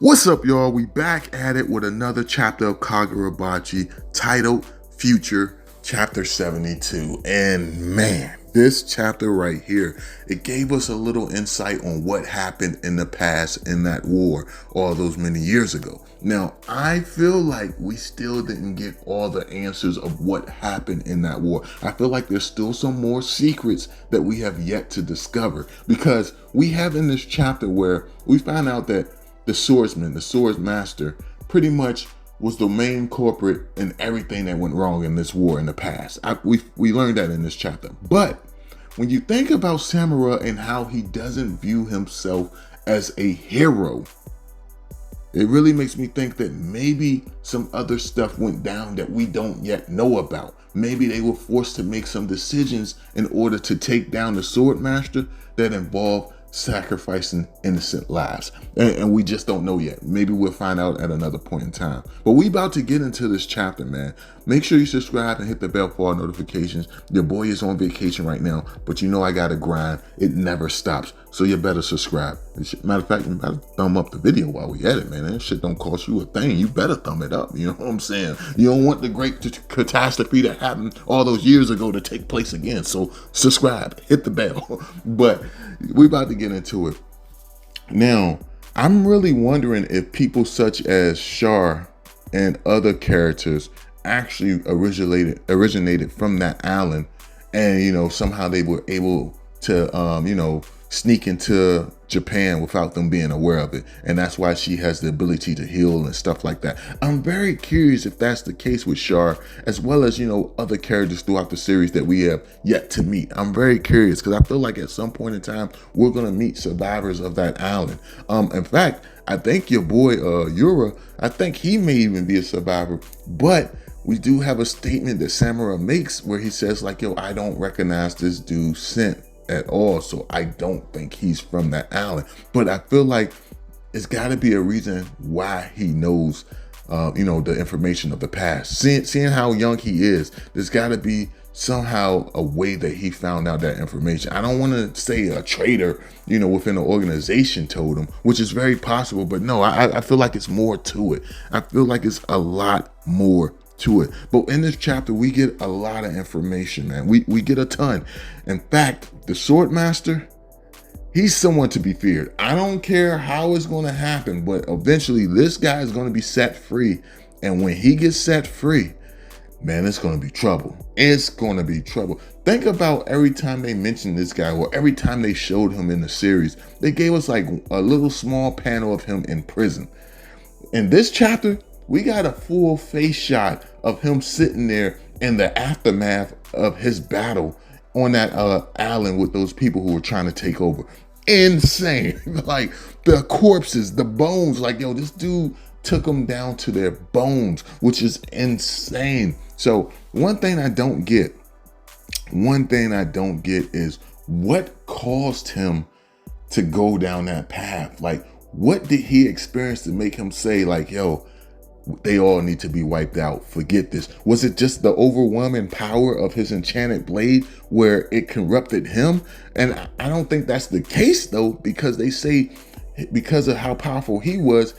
What's up, y'all? We back at it with another chapter of Kagurabachi titled Future Chapter 72. And man, this chapter right here, it gave us a little insight on what happened in the past in that war all those many years ago. Now, I feel like we still didn't get all the answers of what happened in that war. I feel like there's still some more secrets that we have yet to discover, because we have in this chapter where we found out that the swordsman, the Swordmaster, pretty much was the main culprit in everything that went wrong in this war in the past. We learned that in this chapter. But when you think about Samura and how he doesn't view himself as a hero, it really makes me think that maybe some other stuff went down that we don't yet know about. Maybe they were forced to make some decisions in order to take down the Swordmaster that involved sacrificing innocent lives, and we just don't know yet. Maybe we'll find out at another point in time. But we about to get into this chapter, man. Make sure you subscribe and hit the bell for all notifications. Your boy is on vacation right now, but you know I gotta grind. It never stops, so you better subscribe. Matter of fact, you better thumb up the video while we edit, man. That shit don't cost you a thing. You better thumb it up. You know what I'm saying? You don't want the great catastrophe that happened all those years ago to take place again. So subscribe, hit the bell. But we about to get into it. Now, I'm really wondering if people such as Char and other characters actually originated from that island, and somehow they were able to sneak into Japan without them being aware of it, and that's why she has the ability to heal and stuff like that. I'm very curious if that's the case with Char, as well as other characters throughout the series that we have yet to meet. I'm very curious because I feel like at some point in time we're gonna meet survivors of that island. In fact, I think your boy Yura, I think he may even be a survivor, but we do have a statement that Samura makes where he says like, yo, I don't recognize this dude scent at all, so I don't think he's from that island. But I feel like it's got to be a reason why he knows the information of the past. Seeing how young he is, there's got to be somehow a way that he found out that information. I don't want to say a traitor within the organization told him, which is very possible, but no, I feel like it's more to it. I feel like it's a lot more to it. But in this chapter, we get a lot of information, man. We get a ton. In fact, the Swordmaster, he's someone to be feared. I don't care how it's going to happen, but eventually this guy is going to be set free. And when he gets set free, man, it's going to be trouble. It's going to be trouble. Think about every time they mentioned this guy, or every time they showed him in the series, they gave us like a little small panel of him in prison. In this chapter, we got a full face shot of him sitting there in the aftermath of his battle on that island with those people who were trying to take over. Insane. Like the corpses, the bones, like, yo, this dude took them down to their bones, which is insane. So one thing I don't get is what caused him to go down that path. Like, what did he experience to make him say like, yo, they all need to be wiped out, forget this? Was it just the overwhelming power of his enchanted blade where it corrupted him? And I don't think that's the case though, because they say because of how powerful he was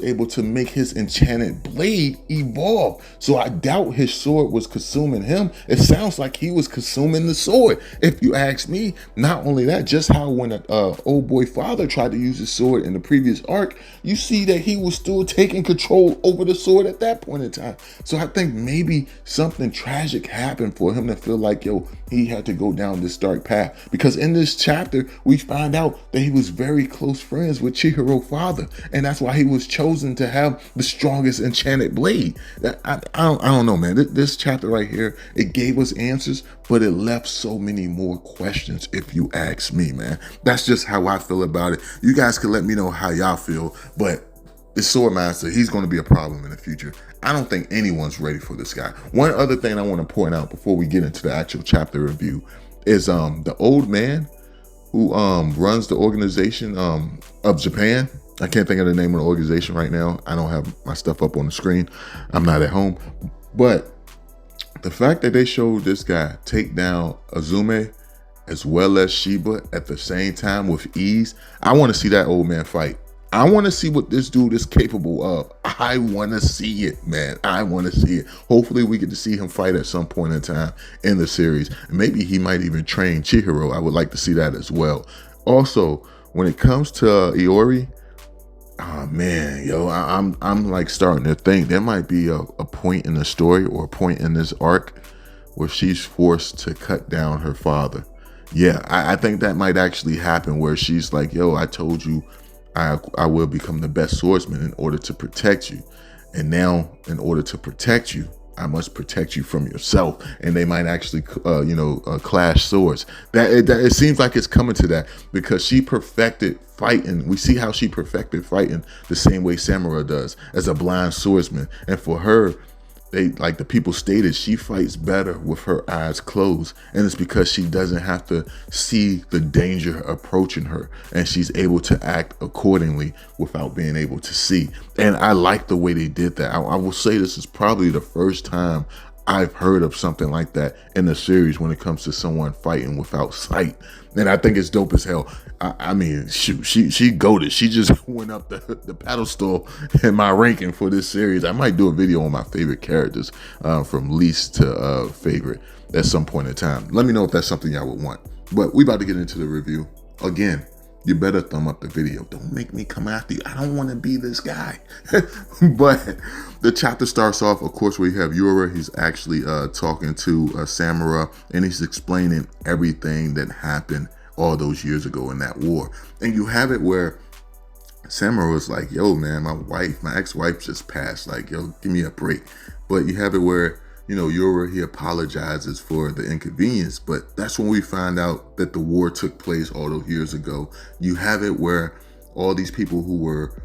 able to make his enchanted blade evolve. So I doubt his sword was consuming him. It sounds like he was consuming the sword, if you ask me. Not only that, just how when old boy father tried to use his sword in the previous arc, you see that he was still taking control over the sword at that point in time. So I think maybe something tragic happened for him to feel like, yo, he had to go down this dark path. Because in this chapter, we find out that he was very close friends with Chihiro's father, and that's why he was chosen to have the strongest enchanted blade. I don't know, man. This chapter right here, it gave us answers, but it left so many more questions, if you ask me, man. That's just how I feel about it. You guys can let me know how y'all feel, but the Swordmaster, he's going to be a problem in the future. I don't think anyone's ready for this guy. One other thing I want to point out before we get into the actual chapter review is the old man who runs the organization of Japan. I can't think of the name of the organization right now. I don't have my stuff up on the screen. I'm not at home. But the fact that they showed this guy take down Azume as well as Shiba at the same time with ease, I want to see that old man fight. I want to see what this dude is capable of. I want to see it, man. I want to see it. Hopefully we get to see him fight at some point in time in the series. Maybe he might even train Chihiro. I would like to see that as well. Also, when it comes to Iori, oh man, yo, I'm like starting to think there might be a point in the story or a point in this arc where she's forced to cut down her father. Yeah, I think that might actually happen where she's like, yo, I told you I will become the best swordsman in order to protect you. And now in order to protect you, I must protect you from yourself. And they might actually, clash swords. It seems like it's coming to that because she perfected fighting. We see how she perfected fighting the same way Samura does as a blind swordsman. And for her, like the people stated, she fights better with her eyes closed, and it's because she doesn't have to see the danger approaching her, and she's able to act accordingly without being able to see. And I like the way they did that. I will say this is probably the first time I've heard of something like that in the series when it comes to someone fighting without sight. And I think it's dope as hell. I mean, shoot, she goated. She just went up the pedestal in my ranking for this series. I might do a video on my favorite characters from least to favorite at some point in time. Let me know if that's something y'all would want. But we about to get into the review. Again, you better thumb up the video. Don't make me come after you. I don't want to be this guy. But the chapter starts off, of course, we have Yura. He's actually talking to Samura, and he's explaining everything that happened all those years ago in that war. And you have it where Samura was like, yo, man, my ex-wife just passed. Like, yo, give me a break. But you have it where, Yura, he apologizes for the inconvenience, but that's when we find out that the war took place all those years ago. You have it where all these people who were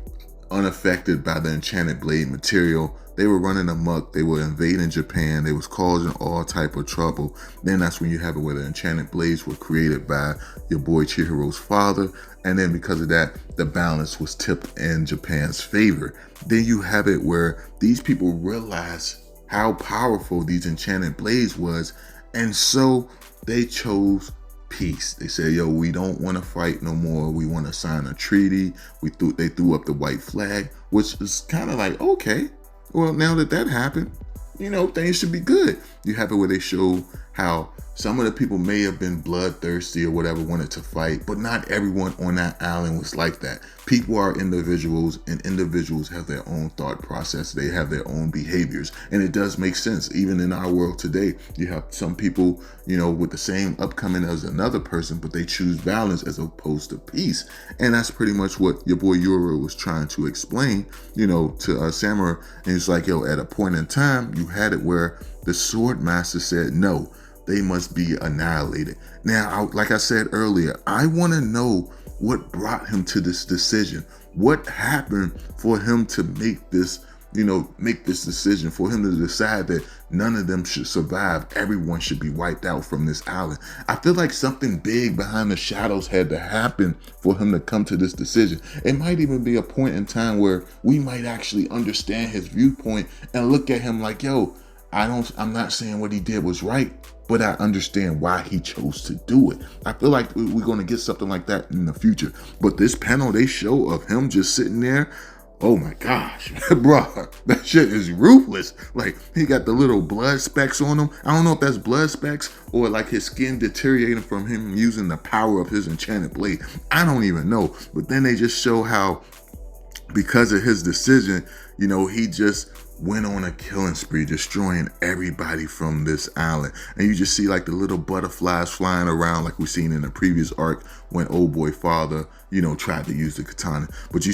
unaffected by the enchanted blade material, they were running amok, they were invading Japan, they was causing all type of trouble. Then that's when you have it where the enchanted blades were created by your boy Chihiro's father, and then because of that, the balance was tipped in Japan's favor. Then you have it where these people realized how powerful these enchanted blades was, and so they chose peace. They said, yo, we don't want to fight no more. We want to sign a treaty. They threw up the white flag, which is kind of like, okay, well, now that happened, things should be good. You have it where they show how some of the people may have been bloodthirsty or whatever, wanted to fight, but not everyone on that island was like that. People are individuals, and individuals have their own thought process. They have their own behaviors, and it does make sense. Even in our world today, you have some people, with the same upcoming as another person, but they choose violence as opposed to peace. And that's pretty much what your boy Yura was trying to explain, to Samura. And it's like, yo, at a point in time, you had it where the Swordmaster said, no, they must be annihilated. Now, like I said earlier, I want to know what brought him to this decision. What happened for him to make this decision, for him to decide that none of them should survive. Everyone should be wiped out from this island. I feel like something big behind the shadows had to happen for him to come to this decision. It might even be a point in time where we might actually understand his viewpoint and look at him like, yo, I'm not saying what he did was right, but I understand why he chose to do it. I feel like we're going to get something like that in the future. But this panel they show of him just sitting there, oh my gosh, bro, that shit is ruthless. Like, he got the little blood specks on him. I don't know if that's blood specks or like his skin deteriorating from him using the power of his enchanted blade. I don't even know. But then they just show how, because of his decision, he just went on a killing spree, destroying everybody from this island. And you just see like the little butterflies flying around like we've seen in the previous arc when old boy father, tried to use the katana. But you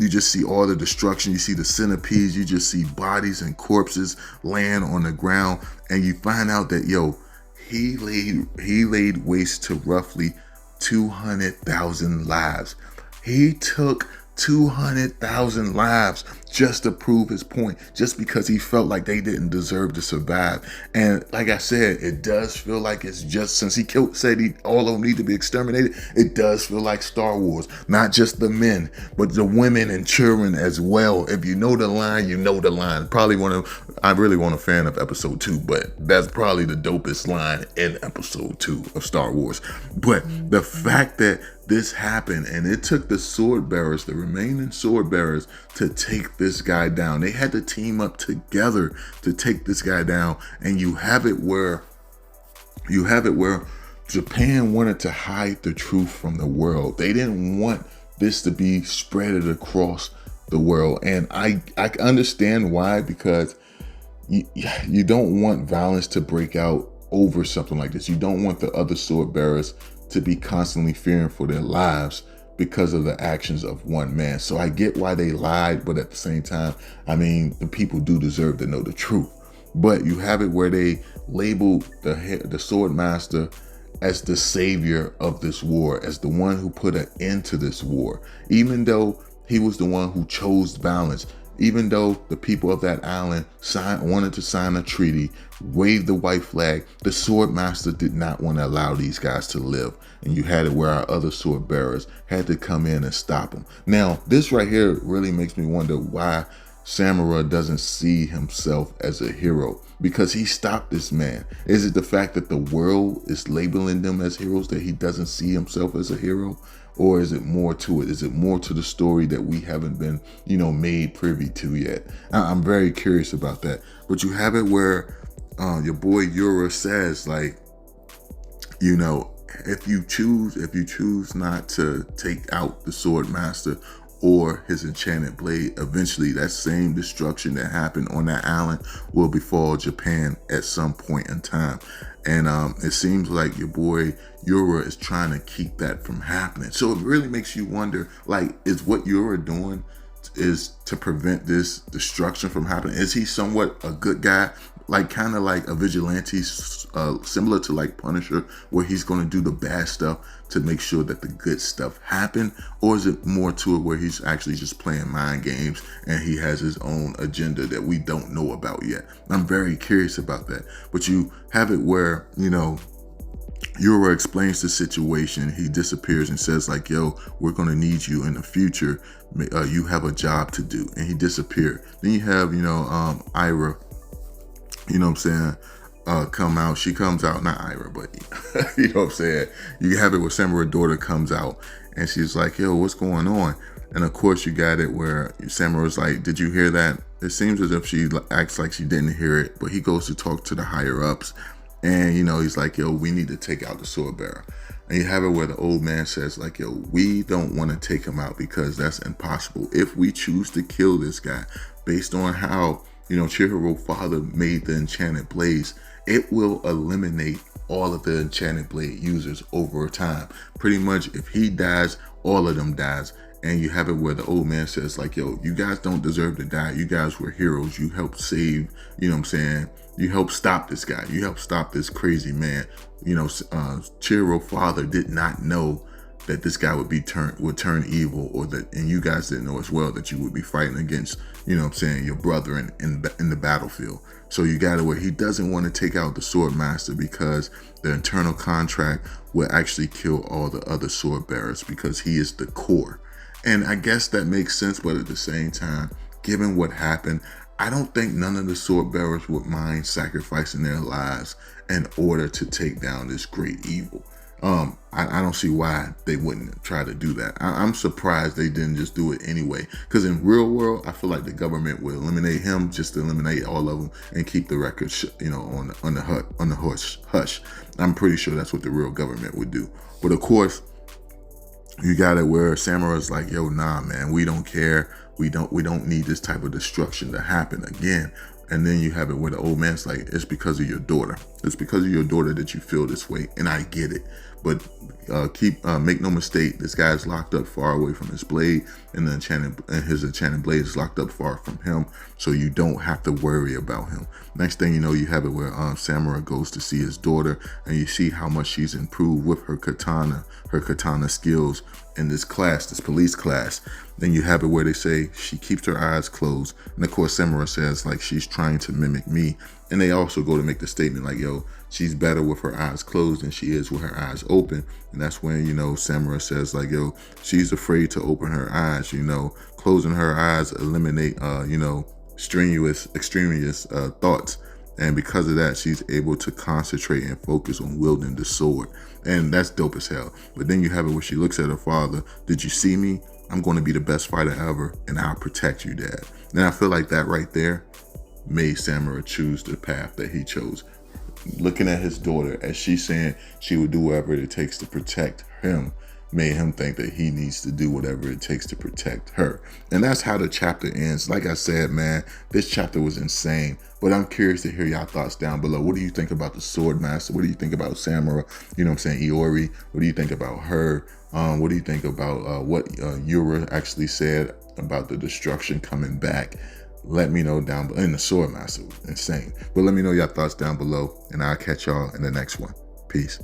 just see all the destruction. You see the centipedes. You just see bodies and corpses laying on the ground. And you find out that, yo, he laid waste to roughly 200,000 lives. He took 200,000 lives just to prove his point, just because he felt like they didn't deserve to survive. And like I said, it does feel like it's just, since he said all of them need to be exterminated, it does feel like Star Wars. Not just the men, but the women and children as well. If you know the line, you know the line. I really want a fan of episode 2, but that's probably the dopest line in episode 2 of Star Wars. But the fact that this happened, and it took the sword bearers, the remaining sword bearers, to take this guy down. They had to team up together to take this guy down. And you have it where Japan wanted to hide the truth from the world. They didn't want this to be spreaded across the world. And I understand why, because you don't want violence to break out over something like this. You don't want the other sword bearers to be constantly fearing for their lives because of the actions of one man. So I get why they lied, but at the same time, I mean, the people do deserve to know the truth. But you have it where they labeled the Swordmaster as the savior of this war, as the one who put an end to this war, even though he was the one who chose violence. Even though the people of that island wanted to sign a treaty, wave the white flag, the Swordmaster did not want to allow these guys to live. And you had it where our other sword bearers had to come in and stop them. Now, this right here really makes me wonder why Samura doesn't see himself as a hero, because he stopped this man. Is it the fact that the world is labeling them as heroes that he doesn't see himself as a hero? Or is it more to it? Is it more to the story that we haven't been, made privy to yet? I'm very curious about that. But you have it where your boy Yura says, like, if you choose not to take out the Swordmaster or his enchanted blade, eventually that same destruction that happened on that island will befall Japan at some point in time. And it seems like your boy Yura is trying to keep that from happening. So it really makes you wonder, like, is what Yura doing is to prevent this destruction from happening? Is he somewhat a good guy, like kind of like a vigilante, similar to like Punisher, where he's going to do the bad stuff to make sure that the good stuff happen? Or is it more to it where he's actually just playing mind games and he has his own agenda that we don't know about yet? I'm very curious about that. But you have it where, Yura explains the situation. He disappears and says, like, yo, we're going to need you in the future. You have a job to do. And he disappeared. Then you have, Ira, come out. She comes out, not Ira, but you know what I'm saying? You have it where Samura's daughter comes out and she's like, yo, what's going on? And of course you got it where Samura's like, did you hear that? It seems as if she acts like she didn't hear it, but he goes to talk to the higher ups. And, he's like, yo, we need to take out the sword bearer. And you have it where the old man says, like, yo, we don't want to take him out because that's impossible. If we choose to kill this guy based on how, Chihiro's father made the enchanted blades, it will eliminate all of the enchanted blade users over time. Pretty much if he dies, all of them dies. And you have it where the old man says, like, yo, you guys don't deserve to die. You guys were heroes. You helped save, you helped stop this guy. You helped stop this crazy man. Chihiro's father did not know that this guy would turn evil, and you guys didn't know as well that you would be fighting against, your brother in the battlefield. So you got it where he doesn't want to take out the Swordmaster because the internal contract will actually kill all the other sword bearers because he is the core. And I guess that makes sense, but at the same time, given what happened, I don't think none of the sword bearers would mind sacrificing their lives in order to take down this great evil. I don't see why they wouldn't try to do that. I'm surprised they didn't just do it anyway. Because in real world, I feel like the government would eliminate him just to eliminate all of them and keep the record, on the hush. I'm pretty sure that's what the real government would do. But of course, you got it where Samura's like, yo, nah, man, we don't care. We don't need this type of destruction to happen again. And then you have it where the old man's like, it's because of your daughter. It's because of your daughter that you feel this way, and I get it. But make no mistake, this guy is locked up far away from his blade, and his enchanted blade is locked up far from him, so you don't have to worry about him. Next thing you know, you have it where Samura goes to see his daughter, and you see how much she's improved with her katana skills in this class, this police class. Then you have it where they say she keeps her eyes closed, and of course Samura says like she's trying to mimic me, and they also go to make the statement like, yo, she's better with her eyes closed than she is with her eyes open. And that's when, you know, Samura says like, yo, she's afraid to open her eyes, you know, closing her eyes eliminate you know, extraneous thoughts. And because of that, she's able to concentrate and focus on wielding the sword. And that's dope as hell. But then you have it where she looks at her father. Did you see me? I'm going to be the best fighter ever, and I'll protect you, Dad. And I feel like that right there made Samura choose the path that he chose. Looking at his daughter as she's saying she would do whatever it takes to protect him made him think that he needs to do whatever it takes to protect her. And that's how the chapter ends. Like I said, man, this chapter was insane. But I'm curious to hear y'all thoughts down below. What do you think about the Swordmaster? What do you think about Samura? You know what I'm saying? Iori. What do you think about her? What do you think about what Yura actually said about the destruction coming back? Let me know down below. And the Swordmaster, insane. But let me know your thoughts down below, and I'll catch y'all in the next one. Peace.